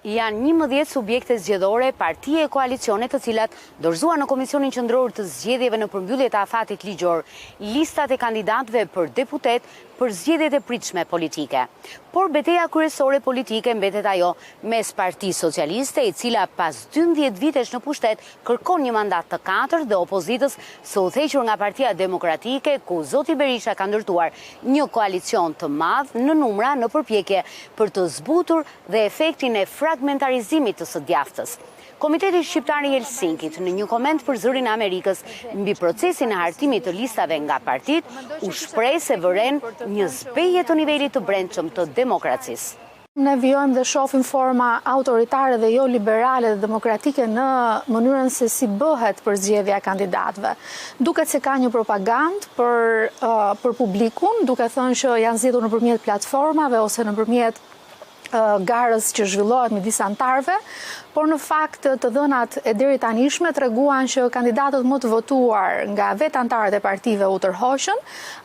Janë 11 subjekte zgjedhore, partije e koalicione të cilat dorëzuan në Komisionin Qendror të Zgjedhjeve në përmbyllje të afatit ligjor listat e kandidatëve për deputet për zgjedhjet e pritshme politike. Por betejë kryesore politike mbetet ajo mes Partisë Socialiste, e cila pas 12 vitesh në pushtet kërkon një mandat të 4 dhe opozitës së udhëhequr nga Partia Demokratike, ku zoti Berisha ka ndërtuar një koalicion të madh në numra në përpjekje për të zbutur dhe efektin e fragmentarizimit të së djathtës. Komiteti Shqiptar i Helsinkit, në një koment për Zërin e Amerikës mbi procesin e hartimit të listave nga partit, u shpreh se vëren një zbejje të nivelit të brendshëm të demokracisë. Ne vijojmë dhe shohim forma autoritare dhe jo liberale dhe demokratike në mënyrën se si bëhet përzgjedhja e kandidatëve. Duket se ka një propagandë për publikun, duke thënë që janë zgjedhur nëpërmjet platformave ose nëpërmjet garës që zhvillohet midis antarëve, por në fakt të dhënat e deri tanishme treguan që kandidatët më të votuar nga vetë antarët e partive u tërhoqën,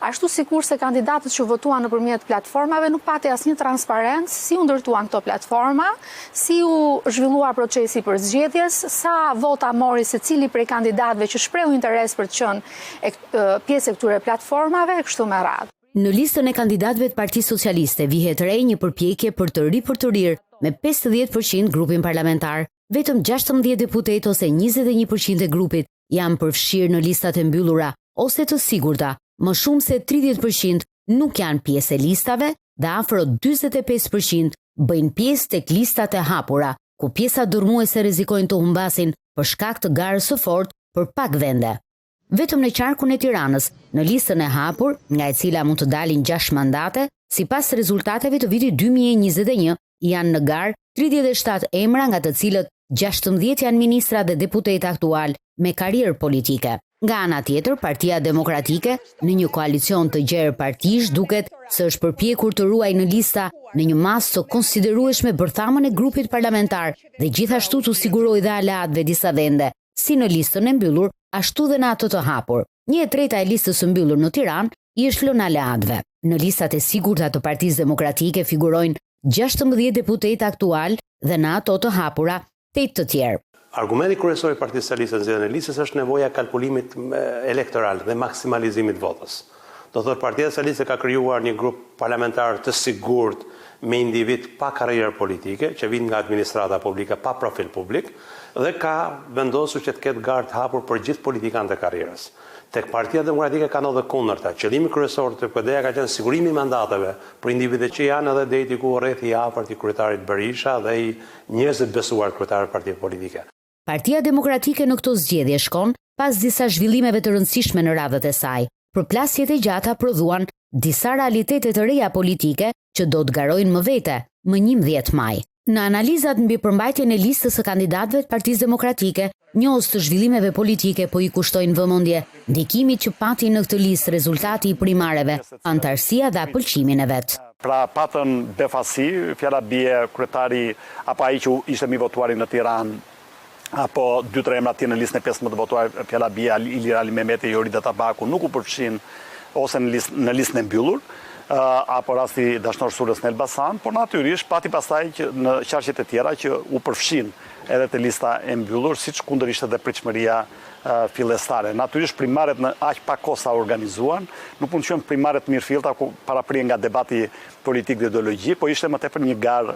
ashtu sikur se kandidatët që votuan nëpërmjet platformave nuk pati asnjë transparencë si u ndërtuan këto platforma, si u zhvillua procesi për zgjedhjes, sa vota mori secili prej kandidatëve që shprehu interes për të qenë pjesë e këtyre platformave e kështu me radhë. Në listën e kandidatëve të Partisë Socialiste vihet re një përpjekje për të ripërturir me 50% grupin parlamentar. Vetëm 16 deputet ose 21% e grupit janë përfshirë në listat e mbyllura ose të sigurta. Më shumë se 30% nuk janë pjesë e listave dhe afro 45% bëjnë pjesë tek listat e hapura, ku pjesa dërmuese rrezikojnë të humbasin për shkak të garës së fortë për pak vende. Vetëm në qarkun e Tiranës, në listën e hapur, nga e cila mund të dalin 6 mandate, sipas rezultateve të vitit 2021, janë në garë 37 emra, nga të cilët 16 janë ministra dhe deputet aktual me karrierë politike. Nga ana tjetër, Partia Demokratike, në një koalicion të gjerë partish, duket se është përpjekur të ruajë në lista në një masë të konsiderueshme bërthamën e grupit parlamentar dhe gjithashtu të sigurojë dhe aleatëve disa vende, si në listën e mbyllur, ashtu dhe në ato të hapur. 1/3 e listës së mbyllur në Tiranë i është lënë aleatëve. Në listat e sigurta të Partisë Demokratike figurojnë 16 deputet aktual dhe në ato të hapura 8 të tjerë. Argumenti kryesor i Partisë Socialiste në zgjedhjen e listës është nevoja e kalkulimit elektoral dhe maksimalizimit votës. Do thotë Partia Socialiste ka krijuar një grup parlamentar të sigurt me individ pa karrierë politike, që vijnë nga administrata publike pa profil publik, dhe ka vendosur që të ketë garë të hapur për gjithë politikanët e karrierës. Tek Partia Demokratike ka ndodhur kundërta. Qëllimi kryesor të PD-ja ka qenë sigurimi i mandateve për individët që janë edhe deri ku rreth i afërt i kryetarit Berisha dhe i njerëzve të besuar kryetarit të partive politike. Partia Demokratike në këto zgjedhje shkon pas disa zhvillimeve të rëndësishme në radhët e saj. Përplasjet e gjata prodhuan disa realitete të reja politike që do të garojnë më vete, më 11 maj. Në analizat mbi përmbajtjen e listës së kandidatëve të Partisë Demokratike, njohës të zhvillimeve politike po i kushtojnë vëmendje ndikimit që pati në këtë listë rezultati i primareve, antarësia dhe apëlqimin e vet. Pra patën befasi, fjala bie kryetari apo ai që ishte më votuari në Tiranë, apo 2-3 emra të në listën e 15 të votuar, fjala bie Ilir Ali Mehmeti, Jorida Tabaku, nuk u përfshin ose në listën e mbyllur, apo rasti dashnor Surës në Elbasan, por natyrisht pati pastaj që në qarqet e tjera që u përfshin edhe të lista e mbyllur, siç kundërisht edhe pritshmëria fillestare. Natyrisht primaret në aq pak kohë sa organizuan, nuk mund të qenë primaret mirëfillta ku paraprije nga debati politik dhe ideologjik, po ishte më tepër një garë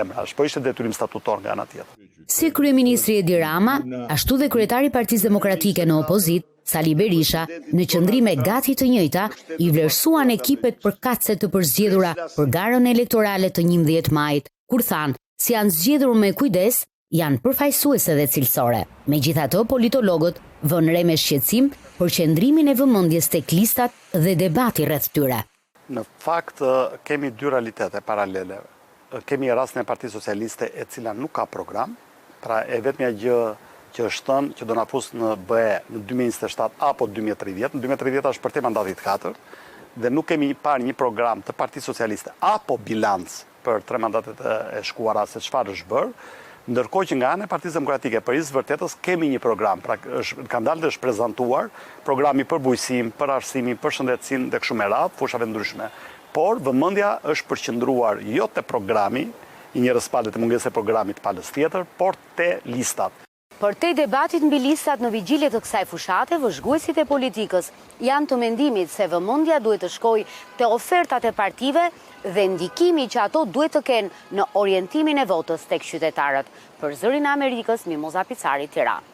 emrash, po ishte detyrim statutor nga ana tjetër. Si kryeministri Edi Rama, ashtu dhe kryetari i Partisë Demokratike në opozit, Sali Berisha, në qëndrime gati të njëjta, i vlerësuan ekipet përkatëse të përzgjedhura për garën elektorale të 11 majit, kur thanë, si janë zgjedhur me kujdes, janë përfaqësuese dhe cilësore. Megjithatë, politologët vënë re me shqetësim për qëndrimin e vëmendjes tek listat dhe debati rreth tyre. Në fakt kemi dy realitete paralele. Kemi rastin e Partisë Socialiste e cila nuk ka program, pra e vetmja gjë që është thënë që do na pusë në BE në 2027 apo 2030. Në 2030 është për te mandatit 4 dhe nuk kemi parë një program të Partisë Socialiste apo bilanc për 3 mandatet e shkuara se çfarë është bërë, ndërkohë që nga ana e Partisë Demokratike për së vërtetës kemi një program, pra ka dalë dhe është prezantuar programi për bujqësim, për arsimin, për shëndetësinë dhe kështu me radhë, fushave ndryshme. Por vëmendja është përqendruar jo te programi, i njerëz palët e mungesë e programit palës tjetër, por te listat. Për te debatit mbi listat në vigjilje të kësaj fushate, vëzhguesit e politikës janë të mendimit se vëmendja duhet të shkojë te ofertat e partive dhe ndikimi që ato duhet të kenë në orientimin e votës tek qytetarët. Për Zërin e Amerikës, Mimoza Picari, Tiranë.